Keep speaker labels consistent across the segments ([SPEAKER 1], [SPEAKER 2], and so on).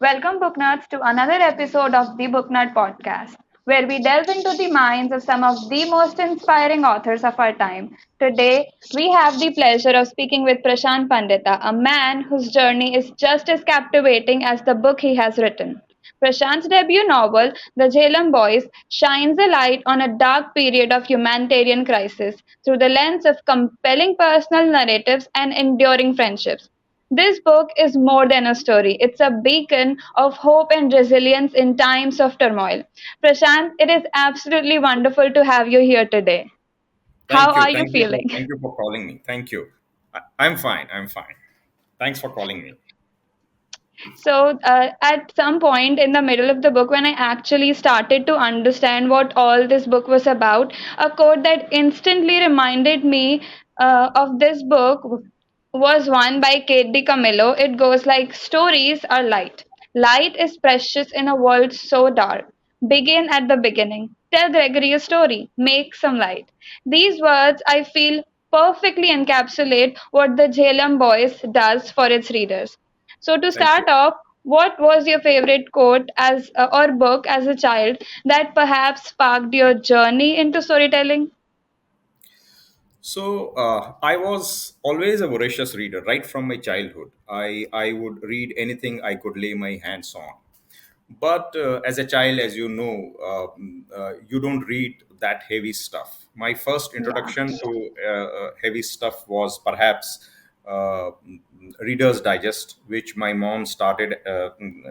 [SPEAKER 1] Welcome, Booknerds, to another episode of the Booknerd Podcast, where we delve into the minds of some of the most inspiring authors of our time. Today, we have the pleasure of speaking with Prashant Pandita, a man whose journey is just as captivating as the book he has written. Prashant's debut novel, The Jehlum Boys, shines a light on a dark period of humanitarian crisis through the lens of compelling personal narratives and enduring friendships. This book is more than a story. It's a beacon of hope and resilience in times of turmoil. Prashant, it is absolutely wonderful to have you here today. How
[SPEAKER 2] Thank you.
[SPEAKER 1] are you feeling?
[SPEAKER 2] Thank you for calling me. Thank you. I'm fine. I'm fine. Thanks for calling me.
[SPEAKER 1] At some point in the middle of the book, when I actually started to understand what all this book was about, a quote that instantly reminded me of this book was one by Kate DiCamillo. It goes like, stories are light. Light is precious in a world so dark. Begin at the beginning. Tell Gregory a story. Make some light. These words, I feel, perfectly encapsulate what the Jhelum Boys does for its readers. So to
[SPEAKER 2] Thank you.
[SPEAKER 1] start off, what was your favorite quote as or book as a child that perhaps sparked your journey into storytelling?
[SPEAKER 2] I was always a voracious reader right from my childhood. I would read anything I could lay my hands on. But as a child, as you know, you don't read that heavy stuff. My first
[SPEAKER 1] Yeah.
[SPEAKER 2] introduction to heavy stuff was perhaps uh, Reader's Digest, which my mom started.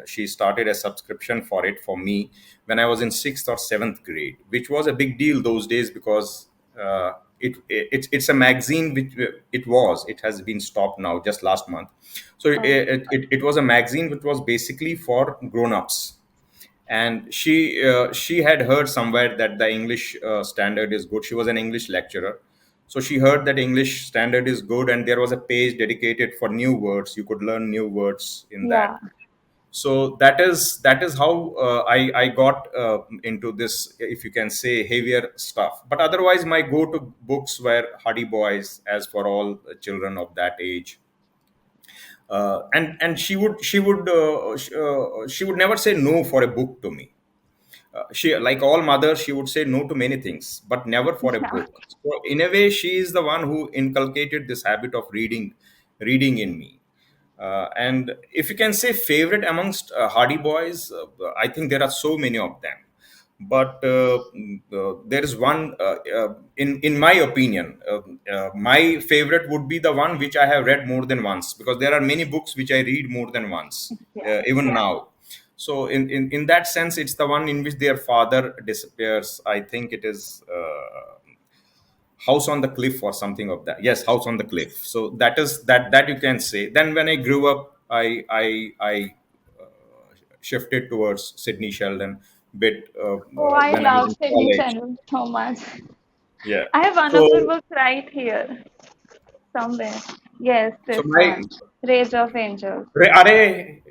[SPEAKER 2] She started a subscription for it for me when I was in sixth or seventh grade, which was a big deal those days because it's a magazine which it has been stopped now just last month. So
[SPEAKER 1] Oh,
[SPEAKER 2] it was a magazine which was basically for grown-ups, and she had heard somewhere that the English standard is good. She was an English lecturer, so she heard that English standard is good, and there was a page dedicated for new words. You could learn new words in
[SPEAKER 1] yeah.
[SPEAKER 2] that. So that is how I got into this, if you can say, heavier stuff. But otherwise, my go-to books were Hardy Boys, as for all children of that age. And she would never say no for a book to me. She, like all mothers, she would say no to many things, but never for a
[SPEAKER 1] Yeah.
[SPEAKER 2] book. So in a way, she is the one who inculcated this habit of reading in me. And if you can say favorite amongst Hardy Boys, I think there are so many of them. But there is one, in my opinion, my favorite would be the one which I have read more than once, because there are many books which I read more than once,
[SPEAKER 1] Yeah.
[SPEAKER 2] even now. So in that sense, it's the one in which their father disappears. I think it is House on the Cliff or something of that. Yes, House on the Cliff. So that you can say. Then when I grew up, I shifted towards Sydney Sheldon bit
[SPEAKER 1] Oh, I
[SPEAKER 2] when I was
[SPEAKER 1] love
[SPEAKER 2] in
[SPEAKER 1] Sydney
[SPEAKER 2] college.
[SPEAKER 1] Channel so much.
[SPEAKER 2] Yeah.
[SPEAKER 1] I have one of her
[SPEAKER 2] So
[SPEAKER 1] books right here somewhere. Yes,
[SPEAKER 2] so
[SPEAKER 1] this
[SPEAKER 2] my
[SPEAKER 1] one, Rage of Angels.
[SPEAKER 2] Are
[SPEAKER 1] I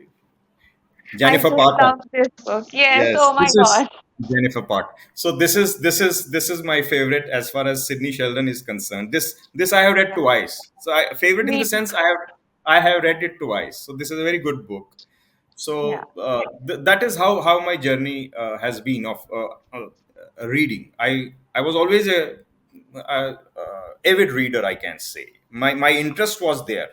[SPEAKER 2] Jennifer
[SPEAKER 1] just
[SPEAKER 2] Parker.
[SPEAKER 1] love this book. Yes,
[SPEAKER 2] Yes,
[SPEAKER 1] oh my
[SPEAKER 2] this is
[SPEAKER 1] God.
[SPEAKER 2] Jennifer Park. So this is my favorite as far as Sydney Sheldon is concerned. This I have read
[SPEAKER 1] Yeah,
[SPEAKER 2] twice. So favorite in the
[SPEAKER 1] me too.
[SPEAKER 2] sense I have read it twice. So this is a very good book.
[SPEAKER 1] Yeah.
[SPEAKER 2] So that is how my journey has been of reading. I was always a avid reader, I can say. My interest was there.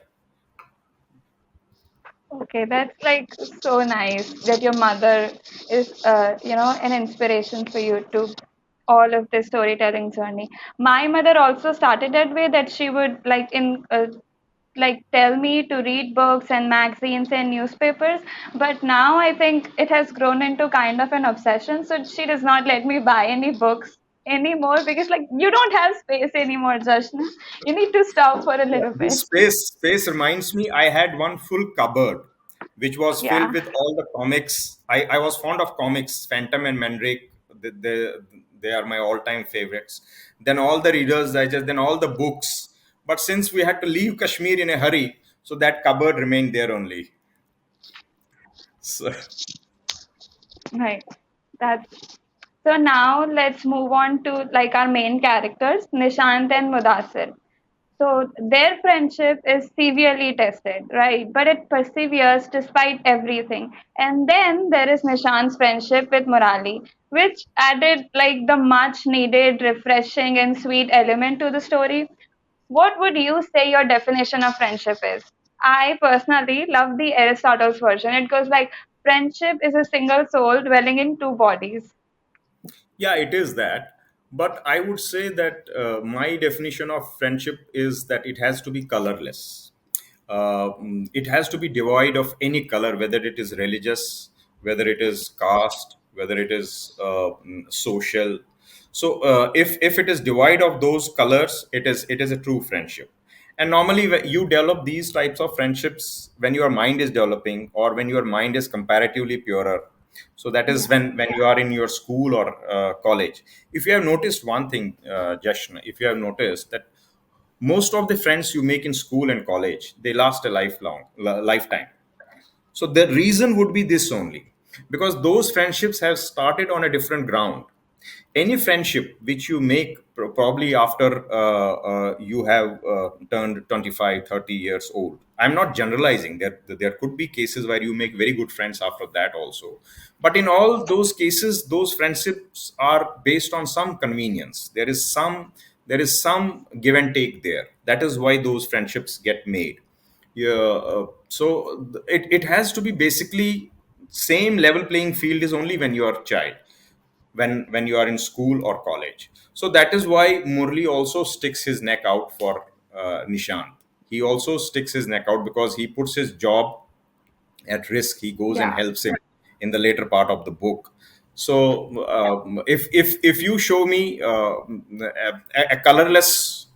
[SPEAKER 1] Okay, that's like so nice that your mother is, an inspiration for you to all of this storytelling journey. My mother also started that way that she would like tell me to read books and magazines and newspapers, but now I think it has grown into kind of an obsession. So she does not let me buy any books anymore because like you don't have space anymore, Jashna. You need to stop for a
[SPEAKER 2] Yeah,
[SPEAKER 1] little
[SPEAKER 2] this
[SPEAKER 1] bit.
[SPEAKER 2] space reminds me. I had one full cupboard, which was
[SPEAKER 1] Yeah.
[SPEAKER 2] filled with all the comics. I was fond of comics. Phantom and Mandrake. They are my all-time favorites. Then all the Readers Digest. Then all the books. But since we had to leave Kashmir in a hurry, so that cupboard remained there only. So,
[SPEAKER 1] Right. That's so now let's move on to like our main characters, Nishant and Mudassir. So their friendship is severely tested, right? But it perseveres despite everything. And then there is Nishant's friendship with Murali, which added like the much needed, refreshing, and sweet element to the story. What would you say your definition of friendship is? I personally love the Aristotle's version. It goes like friendship is a single soul dwelling in two bodies.
[SPEAKER 2] Yeah, it is that. But I would say that my definition of friendship is that it has to be colorless. It has to be devoid of any color, whether it is religious, whether it is caste, whether it is social. So if it is devoid of those colors, it is a true friendship. And normally you develop these types of friendships when your mind is developing, or when your mind is comparatively purer. So that is
[SPEAKER 1] Yeah.
[SPEAKER 2] when you are in your school or college. If you have noticed one thing, Jashna, if you have noticed that most of the friends you make in school and college, they last a lifetime. So the reason would be this only, because those friendships have started on a different ground. Any friendship which you make probably after you have turned 25, 30 years old, I'm not generalizing, there could be cases where you make very good friends after that also, but in all those cases those friendships are based on some convenience. There is some give and take there. That is why those friendships get made. Yeah, so it has to be basically same level playing field is only when you are a child, when you are in school or college. So that is why Murli also sticks his neck out for Nishant. He also sticks his neck out because he puts his job at risk. He goes and
[SPEAKER 1] Yeah.
[SPEAKER 2] helps him in the later part of the book. So if you show me a colorless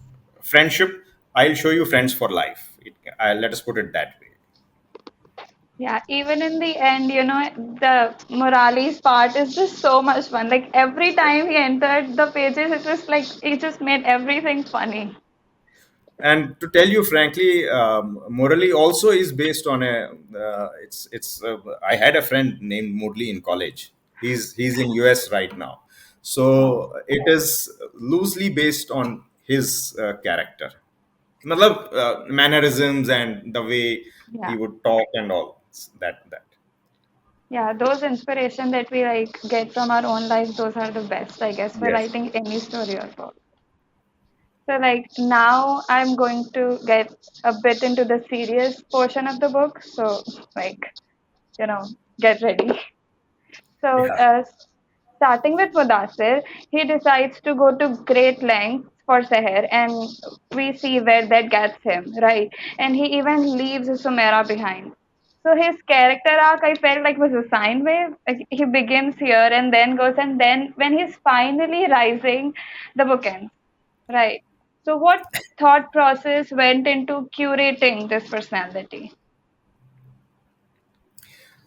[SPEAKER 2] friendship, I'll show you friends for life. Let us put it that way.
[SPEAKER 1] Yeah, even in the end, the Murali's part is just so much fun. Like every time he entered the pages, it was like he just made everything funny.
[SPEAKER 2] And to tell you frankly, Murali also is based on a. It's. I had a friend named Murli in college. He's in US right now,
[SPEAKER 1] Oh,
[SPEAKER 2] so it is loosely based on his character. Matlab, mannerisms and the way he
[SPEAKER 1] yeah.
[SPEAKER 2] would talk and all that.
[SPEAKER 1] Yeah, those inspiration that we like get from our own life, those are the best, I guess, for
[SPEAKER 2] Yes.
[SPEAKER 1] writing any story or book. So like now I'm going to get a bit into the serious portion of the book. So like, you know, get ready. So,
[SPEAKER 2] Yeah.
[SPEAKER 1] starting with Mudassir, he decides to go to great lengths for Seher, and we see where that gets him, right? And he even leaves Sumera behind. So his character arc, I felt like was a sine wave. Like he begins here and then goes, and then when he's finally rising, the book ends, right? So, what thought process went into curating this personality?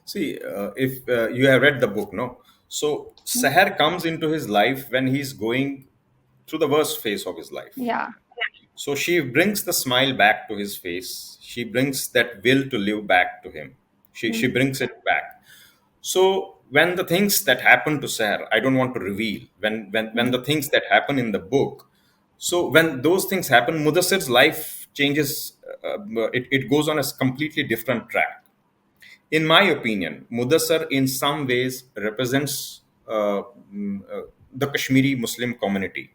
[SPEAKER 2] See, if you have read the book, no? So Sahar comes into his life when he's going through the worst phase of his life.
[SPEAKER 1] Yeah.
[SPEAKER 2] So she brings the smile back to his face. She brings that will to live back to him. She
[SPEAKER 1] Mhm.
[SPEAKER 2] brings it back. So when the things that happen to Sahar, I don't want to reveal. When the things that happen in the book, so when those things happen, Mudassir's life changes. It goes on a completely different track. In my opinion, Mudassar in some ways represents the Kashmiri Muslim community,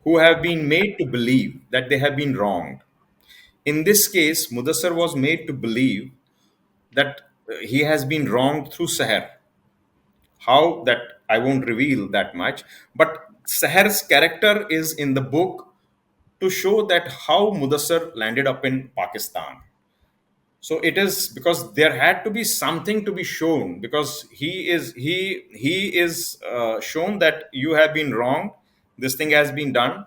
[SPEAKER 2] who have been made to believe that they have been wronged. In this case, Mudassar was made to believe that he has been wronged through Seher. How, that I won't reveal that much, but Seher's character is in the book to show that how Mudassar landed up in Pakistan. So it is because there had to be something to be shown, because he is shown that you have been wrong, this thing has been done,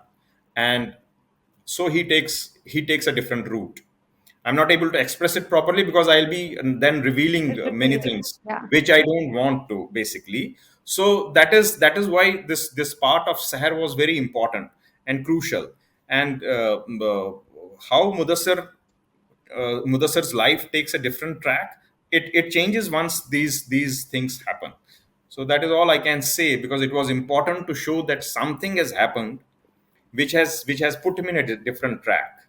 [SPEAKER 2] and so he takes a different route. I'm not able to express it properly because I'll be then revealing many
[SPEAKER 1] Repeating.
[SPEAKER 2] things
[SPEAKER 1] Yeah.
[SPEAKER 2] which I don't want to, basically. So that is why this part of Seher was very important and crucial. And how Mudassir's life takes a different track. It changes once these things happen. So that is all I can say, because it was important to show that something has happened which has put him in a different track.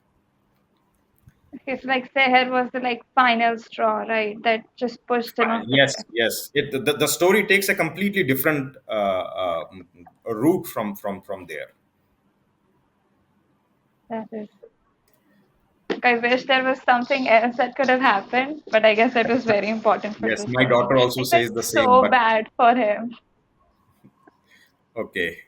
[SPEAKER 1] It's like Seher was the like final straw, right? That just pushed him off the
[SPEAKER 2] Yes,
[SPEAKER 1] cliff.
[SPEAKER 2] yes. The story takes a completely different route from there.
[SPEAKER 1] That is. Like, I wish there was something else that could have happened, but I guess it was very important for
[SPEAKER 2] Yes,
[SPEAKER 1] the
[SPEAKER 2] my
[SPEAKER 1] story.
[SPEAKER 2] daughter also
[SPEAKER 1] I felt
[SPEAKER 2] says the same.
[SPEAKER 1] so
[SPEAKER 2] But
[SPEAKER 1] bad for him.
[SPEAKER 2] okay.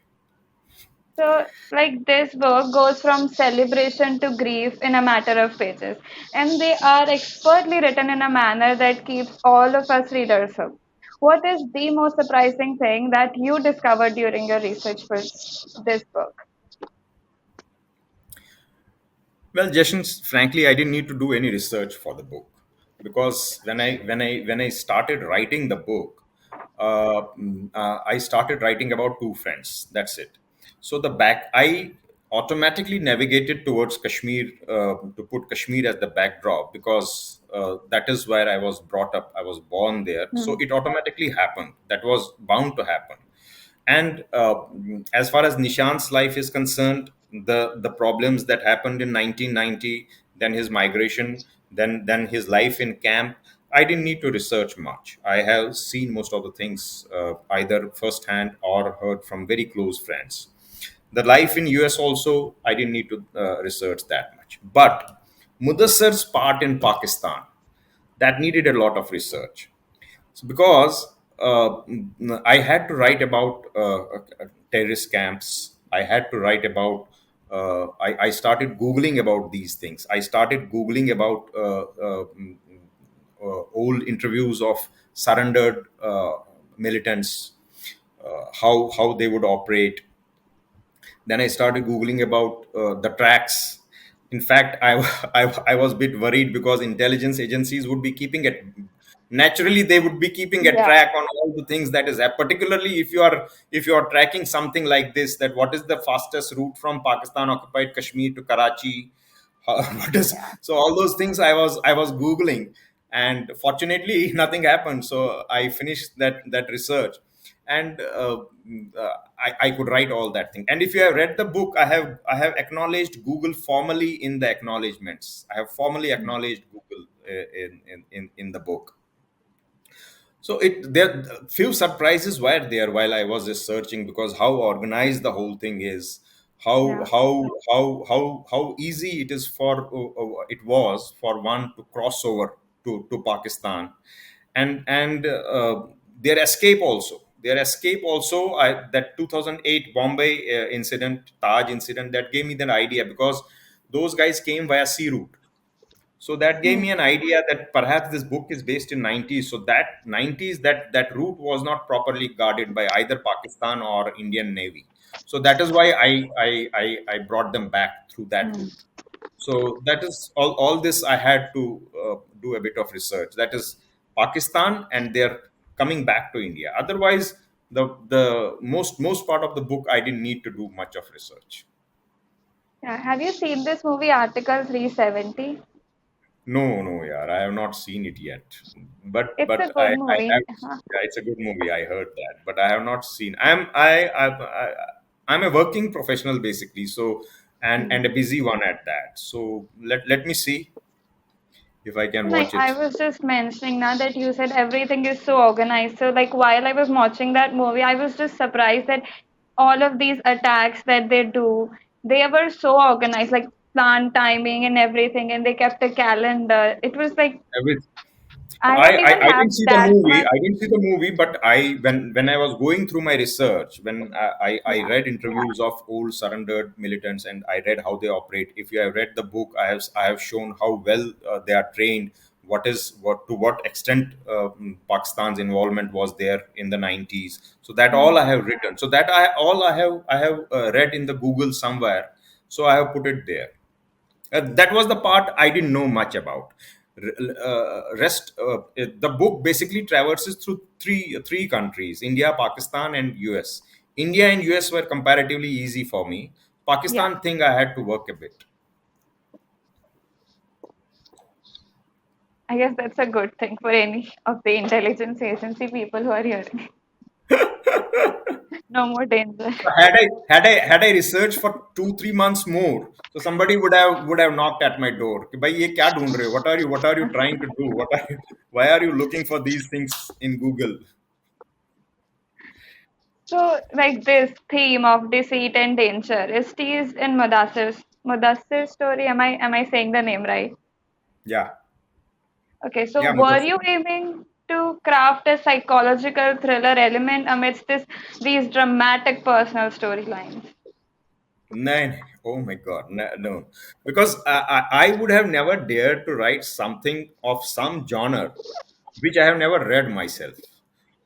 [SPEAKER 1] So, like this book goes from celebration to grief in a matter of pages, and they are expertly written in a manner that keeps all of us readers hooked. What is the most surprising thing that you discovered during your research for this book?
[SPEAKER 2] Well, Jashan, frankly, I didn't need to do any research for the book because when I started writing the book, I started writing about two friends. That's it. So the back I automatically navigated towards Kashmir to put Kashmir as the backdrop because that is where I was brought up. I was born there, so
[SPEAKER 1] Hmm.
[SPEAKER 2] it automatically happened. That was bound to happen. And as far as Nishant's life is concerned, the problems that happened in 1990, then his migration, then his life in camp, I didn't need to research much. I have seen most of the things either firsthand or heard from very close friends. The life in US also, I didn't need to research that much. But Mudassir's part in Pakistan, that needed a lot of research. So because I had to write about terrorist camps, I had to write about. I started googling about these things. I started googling about old interviews of surrendered militants, how they would operate. Then I started googling about the tracks. In fact, I was a bit worried because intelligence agencies would be keeping it. Naturally, they would be keeping a
[SPEAKER 1] Yeah,
[SPEAKER 2] track on all the things that is, particularly if you are tracking something like this, that what is the fastest route from Pakistan occupied Kashmir to Karachi. What is,
[SPEAKER 1] yeah,
[SPEAKER 2] so all those things I was googling, and fortunately nothing happened. So I finished that research, and I could write all that thing. And if you have read the book, I have acknowledged Google formally in the acknowledgements. I have formally acknowledged Google in the book. So it there few surprises were there while I was researching, because how organized the whole thing is, how
[SPEAKER 1] yeah.
[SPEAKER 2] how easy it is for it was for one to cross over to Pakistan, and their escape also, that 2008 Bombay incident, Taj incident, that gave me that idea, because those guys came via sea route. So that gave
[SPEAKER 1] Hmm.
[SPEAKER 2] me an idea that perhaps this book is based in 90s. So that 90s, that route was not properly guarded by either Pakistan or Indian Navy. So that is why I brought them back through that
[SPEAKER 1] Hmm.
[SPEAKER 2] route. So that is all this I had to do a bit of research. That is Pakistan, and they're coming back to India. Otherwise, the most part of the book I didn't need to do much of research.
[SPEAKER 1] Yeah. Have you seen this movie Article 370?
[SPEAKER 2] No, no, yeah, I have not seen it yet. But
[SPEAKER 1] It's a
[SPEAKER 2] but I
[SPEAKER 1] good
[SPEAKER 2] I
[SPEAKER 1] movie.
[SPEAKER 2] have, yeah, it's a good movie. I heard that, but I have not seen. I'm a working professional basically, so and a
[SPEAKER 1] Hmm.
[SPEAKER 2] busy one at that. So let me see if I can
[SPEAKER 1] Like
[SPEAKER 2] watch
[SPEAKER 1] I
[SPEAKER 2] it.
[SPEAKER 1] was just mentioning now that you said everything is so organized. So like while I was watching that movie, I was just surprised that all of these attacks that they do, they were so organized, like plan timing and everything, and they kept a calendar. It was like
[SPEAKER 2] Every
[SPEAKER 1] I
[SPEAKER 2] I,
[SPEAKER 1] don't
[SPEAKER 2] I
[SPEAKER 1] even
[SPEAKER 2] I
[SPEAKER 1] have
[SPEAKER 2] didn't see the
[SPEAKER 1] that
[SPEAKER 2] movie.
[SPEAKER 1] much.
[SPEAKER 2] I didn't see the movie, but I when I was going through my research, when I
[SPEAKER 1] Yeah,
[SPEAKER 2] read interviews of old surrendered militants, and I read how they operate. If you have read the book, I have shown how well they are trained. What extent Pakistan's involvement was there in the 90s. So that all
[SPEAKER 1] hmm.
[SPEAKER 2] I have written. So that I have read in the Google somewhere. So I have put it there. That was the part I didn't know much about. The book basically traverses through three countries: India, Pakistan, and US. India and US were comparatively easy for me.
[SPEAKER 1] Yeah.
[SPEAKER 2] Pakistan thing I had to work a bit.
[SPEAKER 1] I guess that's a good thing for any of the intelligence agency people who are hearing. No more danger.
[SPEAKER 2] So had I researched for 2 3 months more, so somebody would have knocked at my door. कि, भाई ये क्या ढूंढ रहे हो? What are you trying to do? Why are you looking for these things in Google?
[SPEAKER 1] So, like this theme of deceit and danger is teased in Mudassir's story. Am I saying the name right?
[SPEAKER 2] Yeah,
[SPEAKER 1] Okay, so
[SPEAKER 2] yeah,
[SPEAKER 1] were
[SPEAKER 2] Mudassir.
[SPEAKER 1] you aiming to craft a psychological thriller element amidst these dramatic personal storylines?
[SPEAKER 2] No, oh my God, no, no. Because I would have never dared to write something of some genre which I have never read myself,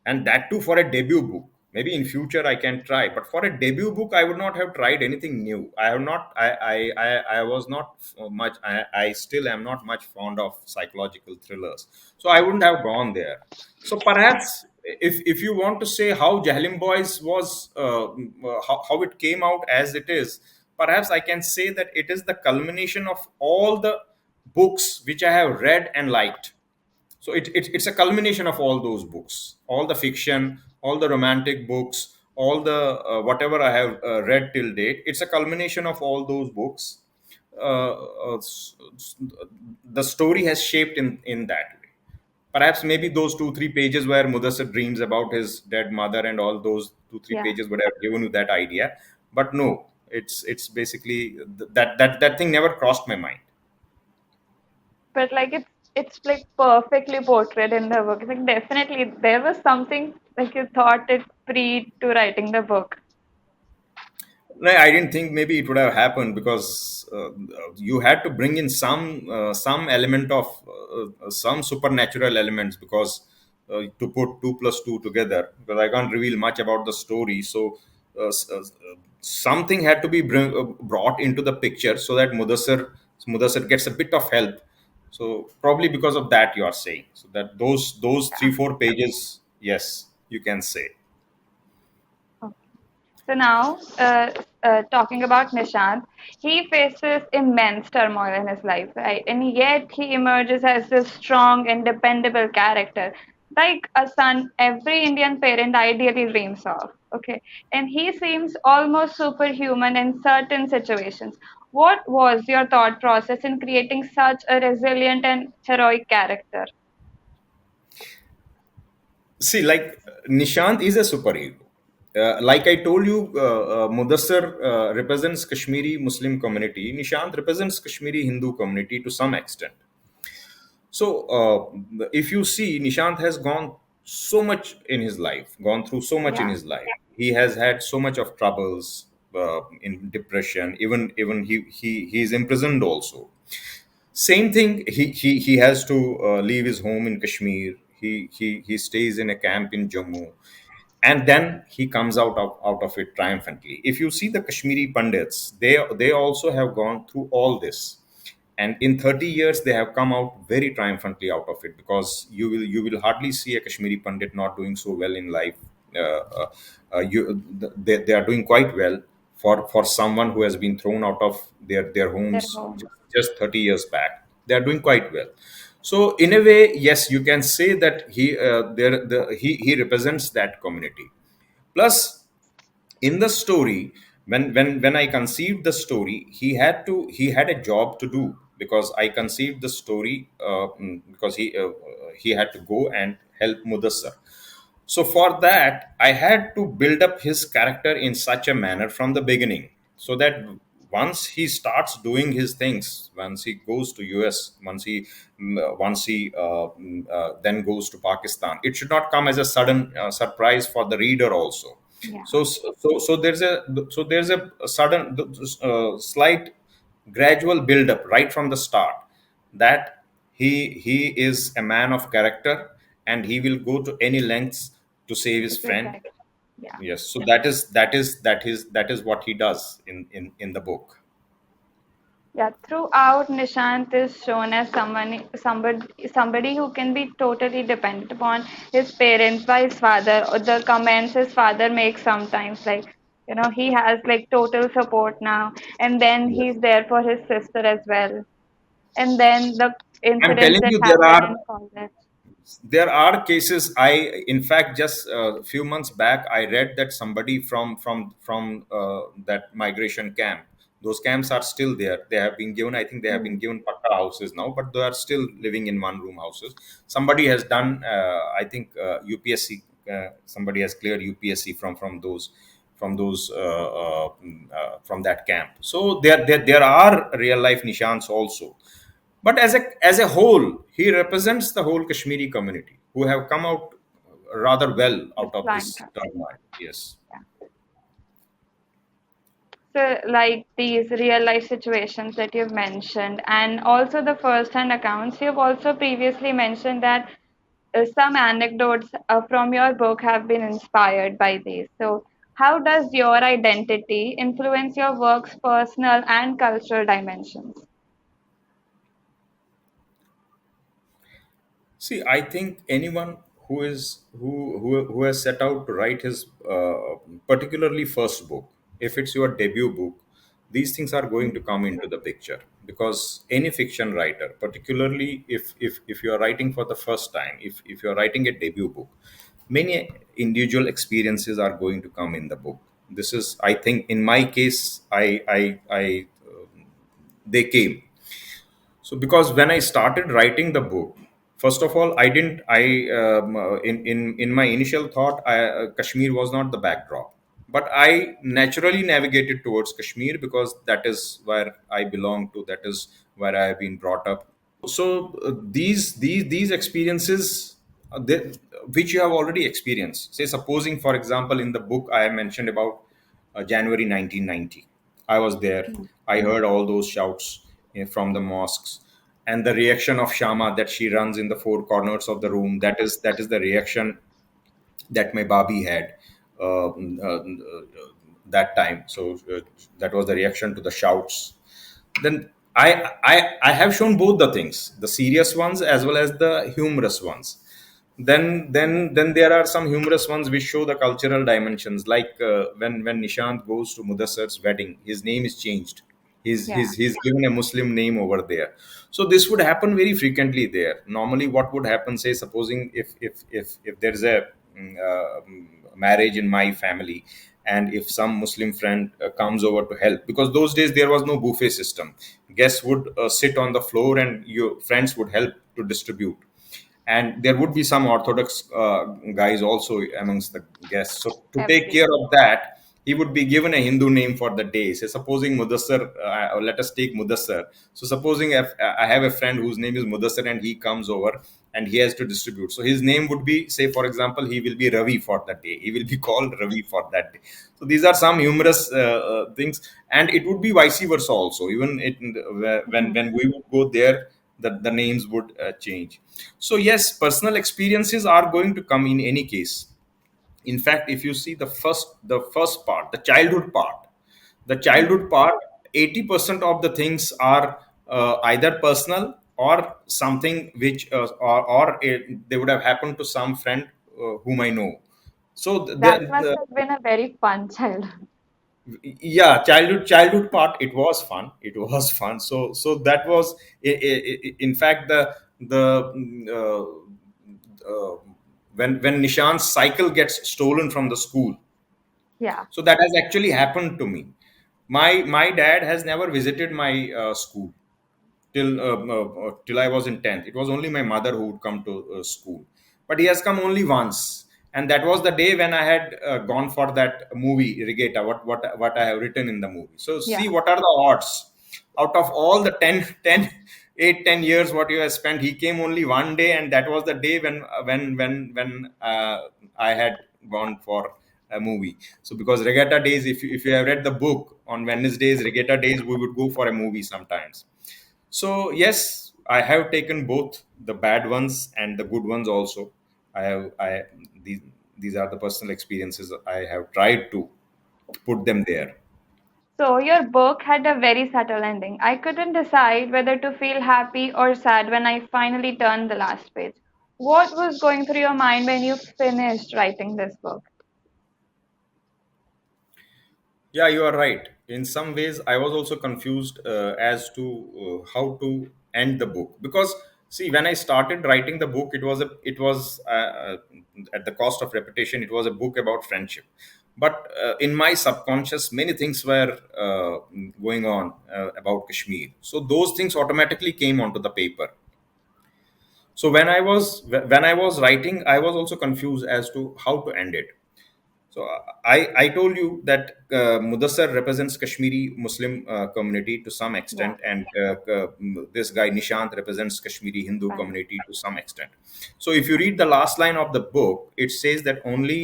[SPEAKER 2] and that too for a debut book. Maybe in future I can try, but for a debut book, I would not have tried anything new. I have not. I was not much. I still am not much fond of psychological thrillers, so I wouldn't have gone there. So perhaps if you want to say how Jehlum Boys was, how it came out as it is, perhaps I can say that it is the culmination of all the books which I have read and liked. So it's a culmination of all those books, all the fiction, all the romantic books, all the whatever I have read till date. It's a culmination of all those books. The story has shaped in that way. Perhaps maybe those 2 3 pages where Mudassir dreams about his dead mother and all those 2 3
[SPEAKER 1] Yeah,
[SPEAKER 2] pages would have given you that idea. But no, it's basically that thing never crossed my mind.
[SPEAKER 1] but like it's like perfectly portrayed in the book. Like definitely there was something like you thought it pre to writing the book.
[SPEAKER 2] No, I didn't think maybe it would have happened because you had to bring in some element of some supernatural elements because to put two plus two together. Because I can't reveal much about the story, so something had to be brought into the picture so that Mudassir gets a bit of help. So probably because of that, you are saying so that those
[SPEAKER 1] Yeah.
[SPEAKER 2] 3 4 pages, yes, you can say.
[SPEAKER 1] Okay. So now, talking about Nishant, he faces immense turmoil in his life, right? And yet he emerges as this strong and dependable character, like a son every Indian parent ideally dreams of. Okay, and he seems almost superhuman in certain situations. What was your thought process in creating such a resilient and heroic character?
[SPEAKER 2] See, like Nishant is a superhero. Like I told you, Mudassir represents Kashmiri Muslim community. Nishant represents Kashmiri Hindu community to some extent. So, if you see, Nishant has gone so much in his life, gone through so much in
[SPEAKER 1] Yeah,
[SPEAKER 2] his life. He has had so much of troubles, in depression. Even he is imprisoned also. Same thing. He has to leave his home in Kashmir. He stays in a camp in Jammu, and then he comes out of it triumphantly. If you see the Kashmiri Pandits, they also have gone through all this, and in 30 years they have come out very triumphantly out of it, because you will hardly see a Kashmiri Pandit not doing so well in life. They are doing quite well for someone who has been thrown out of their
[SPEAKER 1] their
[SPEAKER 2] homes
[SPEAKER 1] home.
[SPEAKER 2] just 30 years back. They are doing quite well. So in a way, yes, you can say that he represents that community. Plus, in the story, when I conceived the story, he had a job to do, because I conceived the story, because he had to go and help Mudassar. So for that, I had to build up his character in such a manner from the beginning, so that once he starts doing his things, once he goes to US, once he then goes to Pakistan, it should not come as a sudden surprise for the reader also.
[SPEAKER 1] Yeah,
[SPEAKER 2] So there's a sudden, slight gradual build up right from the start, that he is a man of character, and he will go to any lengths to save
[SPEAKER 1] to
[SPEAKER 2] his
[SPEAKER 1] save
[SPEAKER 2] friend.
[SPEAKER 1] that. Yeah.
[SPEAKER 2] Yes, so that is what he does in the book.
[SPEAKER 1] Yeah, throughout Nishant is shown as somebody who can be totally dependent upon his parents by his father, or the comments his father makes sometimes, like he has like total support now, and then
[SPEAKER 2] Yes.
[SPEAKER 1] he's there for his sister as well, and then the
[SPEAKER 2] I'm
[SPEAKER 1] incidents
[SPEAKER 2] telling
[SPEAKER 1] that
[SPEAKER 2] you, there
[SPEAKER 1] happen
[SPEAKER 2] are
[SPEAKER 1] in college.
[SPEAKER 2] There are cases. I, in fact, just a few months back, I read that somebody from that migration camp, those camps are still there. They have been given, I think they have been
[SPEAKER 1] Hmm.
[SPEAKER 2] given patta houses now, but they are still living in one room houses. Somebody has done, I think, UPSC, somebody has cleared UPSC from that camp. So there are real life nishans also. But as a whole, he represents the whole Kashmiri community who have come out rather well
[SPEAKER 1] With
[SPEAKER 2] out of
[SPEAKER 1] flying
[SPEAKER 2] this
[SPEAKER 1] colors.
[SPEAKER 2] turmoil. Yes.
[SPEAKER 1] Yeah. So, like these real life situations that you've mentioned, and also the first hand accounts, you've also previously mentioned that some anecdotes from your book have been inspired by these. So, how does your identity influence your work's personal and cultural dimensions?
[SPEAKER 2] See, I think anyone who has set out to write his particularly first book, if it's your debut book, these things are going to come into the picture, because any fiction writer, particularly if you are writing for the first time, if you are writing a debut book, many individual experiences are going to come in the book. This is, I think, in my case, I they came. So because when I started writing the book, first of all, I didn't I in my initial thought, Kashmir was not the backdrop, but I naturally navigated towards Kashmir because that is where I belong to, that is where I have been brought up. So these experiences, which you have already experienced, say supposing for example in the book I have mentioned about January 1990, I was there, I heard all those shouts from the mosques, and the reaction of Shama, that she runs in the four corners of the room, that is the reaction that my babi had that time. So that was the reaction to the shouts. Then I have shown both the things, the serious ones as well as the humorous ones. Then there are some humorous ones which show the cultural dimensions, like when Nishant goes to Mudassir's wedding, his name is changed.
[SPEAKER 1] Yeah,
[SPEAKER 2] He's given a Muslim name over there. So this would happen very frequently there. Normally, what would happen, say, supposing if there is a marriage in my family, and if some Muslim friend comes over to help, because those days there was no buffet system, guests would sit on the floor and your friends would help to distribute, and there would be some orthodox guys also amongst the guests. So to take care
[SPEAKER 1] everyone.
[SPEAKER 2] of that, he would be given a Hindu name for the day. So supposing Mudassar, let us take Mudassar. So supposing if I have a friend whose name is Mudassar and he comes over and he has to distribute, so his name would be, say for example, he will be Ravi for that day, he will be called Ravi for that day. So these are some humorous things, and it would be vice versa also. Even when we would go there, the names would change. So yes, personal experiences are going to come in any case. In fact, if you see the first part, the childhood part, 80% of the things are either personal or something which they would have happened to some friend whom I know. So
[SPEAKER 1] That must have been a very fun childhood.
[SPEAKER 2] yeah, childhood part, it was fun, so that was in fact uh, when Nishan's cycle gets stolen from the school.
[SPEAKER 1] Yeah,
[SPEAKER 2] So that has actually happened to me. My dad has never visited my school till I was in 10th. It was only my mother who would come to school, but he has come only once, and that was the day when I had gone for that movie Regatta. What I have written in the movie. So see,
[SPEAKER 1] yeah,
[SPEAKER 2] what are the odds? Out of all the 8 10 years what you have spent, he came only one day, and that was the day when I had gone for a movie. So because Regatta days, if you have read the book, on Wednesdays, Regatta days, we would go for a movie sometimes. So yes, I have taken both the bad ones and the good ones also. I these these are the personal experiences. I have tried to put them there.
[SPEAKER 1] so your book had a very subtle ending. I couldn't decide whether to feel happy or sad when I finally turned the last page. What was going through your mind when you finished writing this book?
[SPEAKER 2] Yeah, you are right. In some ways, I was also confused as to how to end the book, because See, when I started writing the book, it was at the cost of repetition. It was a book about friendship, but in my subconscious, many things were going on about Kashmir. So those things automatically came onto the paper. So when I was writing, I was also confused as to how to end it. So I told you that Mudassir represents Kashmiri Muslim community to some
[SPEAKER 1] Yeah.
[SPEAKER 2] extent, and this guy Nishant represents Kashmiri Hindu
[SPEAKER 1] Right.
[SPEAKER 2] community to some extent. So if you read the last line of the book, it says that only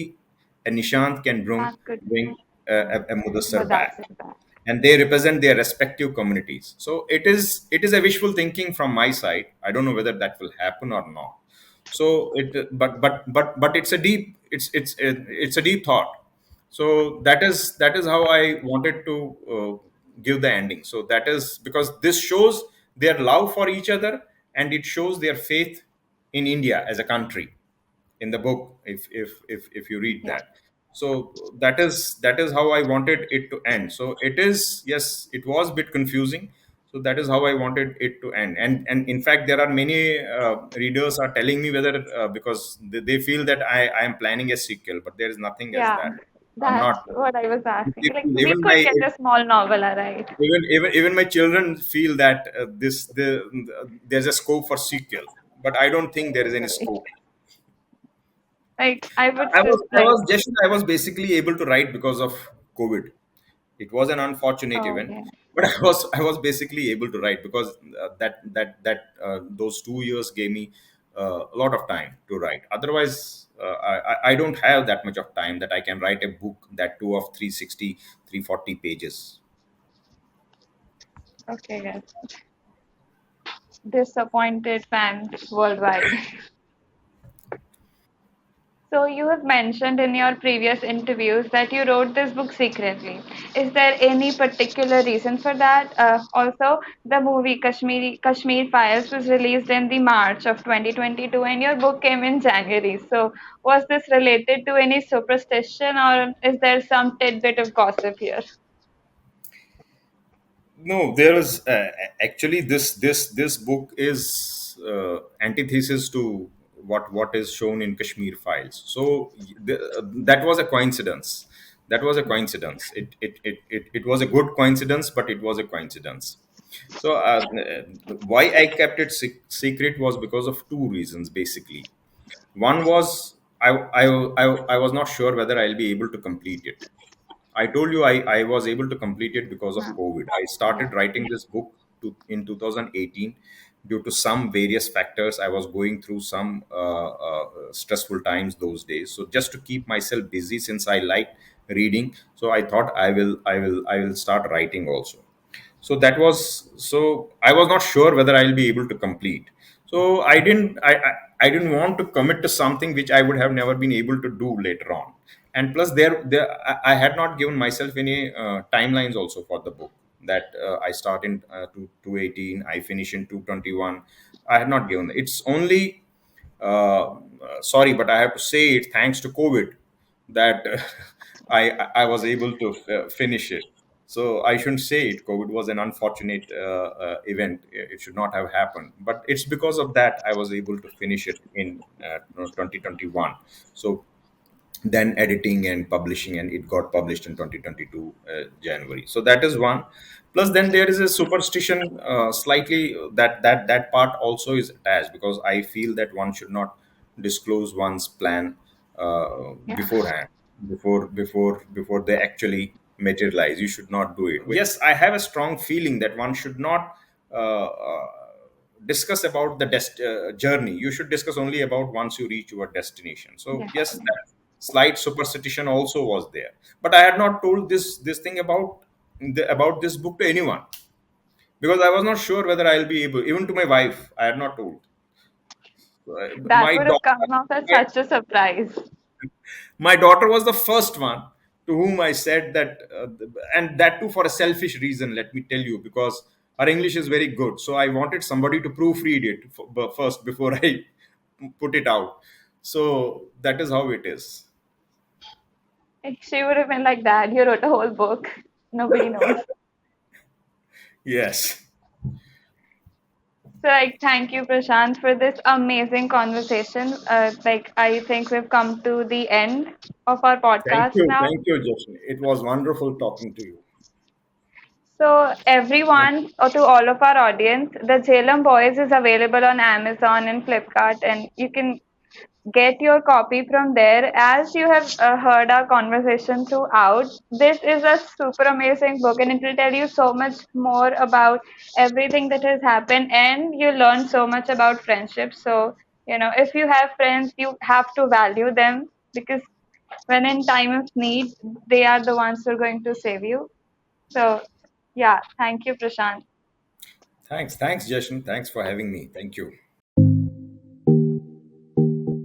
[SPEAKER 2] a Nishant can bring
[SPEAKER 1] That could
[SPEAKER 2] bring a Mudassir back,
[SPEAKER 1] Mudassir back.
[SPEAKER 2] and they represent their respective communities. So it is a wishful thinking from my side. I don't know whether that will happen or not. So but it's a deep thought. So that is how I wanted to give the ending. So that is because this shows their love for each other, and it shows their faith in India as a country in the book, if you read
[SPEAKER 1] Yeah.
[SPEAKER 2] that. So that is how I wanted it to end. So it is, yes, it was a bit confusing. So that is how I wanted it to end. And in fact, there are many readers are telling me whether because they feel that I am planning a sequel, but there is nothing as
[SPEAKER 1] Yeah.
[SPEAKER 2] that. I'm
[SPEAKER 1] That's
[SPEAKER 2] not.
[SPEAKER 1] what I was asking. Like we
[SPEAKER 2] Even
[SPEAKER 1] could
[SPEAKER 2] my
[SPEAKER 1] get a small novella, right?
[SPEAKER 2] even my children feel that there's a scope for sequel, but I don't think there is any
[SPEAKER 1] Right.
[SPEAKER 2] scope.
[SPEAKER 1] Like I would
[SPEAKER 2] I
[SPEAKER 1] still
[SPEAKER 2] was I
[SPEAKER 1] like.
[SPEAKER 2] was just I was basically able to write because of COVID. It was an unfortunate
[SPEAKER 1] Oh,
[SPEAKER 2] event,
[SPEAKER 1] okay.
[SPEAKER 2] but I was basically able to write because those 2 years gave me a lot of time to write. Otherwise, I don't have that much of time that I can write a book that two of 360, 340 pages.
[SPEAKER 1] Okay, yes. Disappointed fans worldwide. So you have mentioned in your previous interviews that you wrote this book secretly. Is there any particular reason for that? Also, the movie Kashmir Files was released in the March of 2022, and your book came in January. So was this related to any superstition, or is there some tidbit of gossip here?
[SPEAKER 2] No, there is actually this book is antithesis to what is shown in Kashmir Files. So that was a coincidence. That was a coincidence. It was a good coincidence, but it was a coincidence. So why I kept it secret was because of two reasons basically. One was I was not sure whether I'll be able to complete it. I told you I was able to complete it because of
[SPEAKER 1] Huh.
[SPEAKER 2] COVID. I
[SPEAKER 1] Yeah.
[SPEAKER 2] started writing this book in 2018 due to some various factors. I was going through some stressful times those days. So just to keep myself busy, since I like reading, so I thought I will start writing also. So I was not sure whether I'll be able to complete. So I didn't want to commit to something which I would have never been able to do later on. And plus there I had not given myself any timelines also for the book, that I start in 218, I finish in 221. I had not given. It's only sorry, but I have to say it, thanks to COVID, that I was able to finish it. So I shouldn't say it. COVID was an unfortunate event. It should not have happened, but it's because of that I was able to finish it in 2021. So then editing and publishing, and it got published in 2022 January. So that is one. Plus then there is a superstition slightly, that part also is attached, because I feel that one should not disclose one's plan
[SPEAKER 1] Yeah.
[SPEAKER 2] beforehand, before they actually materialize. You should not do it. Yes, I have a strong feeling that one should not discuss about the journey. You should discuss only about once you reach your destination. So
[SPEAKER 1] Yeah.
[SPEAKER 2] yes, that slight superstition also was there, but I had not told this thing about this book to anyone, because I was not sure whether I'll be able, even to my wife I had not told.
[SPEAKER 1] That
[SPEAKER 2] my
[SPEAKER 1] would have
[SPEAKER 2] daughter
[SPEAKER 1] come off as
[SPEAKER 2] my,
[SPEAKER 1] such a surprise.
[SPEAKER 2] my daughter was the first one to whom I said that, and that too for a selfish reason, let me tell you, because her English is very good. So I wanted somebody to proofread it first before I put it out. So that is how it is.
[SPEAKER 1] Like, she would have been like, Dad, you wrote a whole book. Nobody knows.
[SPEAKER 2] Yes.
[SPEAKER 1] So, like, thank you, Prashant, for this amazing conversation. I think we've come to the end of our podcast now.
[SPEAKER 2] Thank you, Justin. It was wonderful talking to you.
[SPEAKER 1] So, everyone, or to all of our audience, the Jehlum Boys is available on Amazon and Flipkart, and you can get your copy from there. As you have heard our conversation throughout, this is a super amazing book, and it will tell you so much more about everything that has happened, and you learn so much about friendship. So, if you have friends, you have to value them because when in time of need, they are the ones who are going to save you. So, yeah, thank you, Prashant.
[SPEAKER 2] Thanks, Justin. Thanks for having me. Thank you.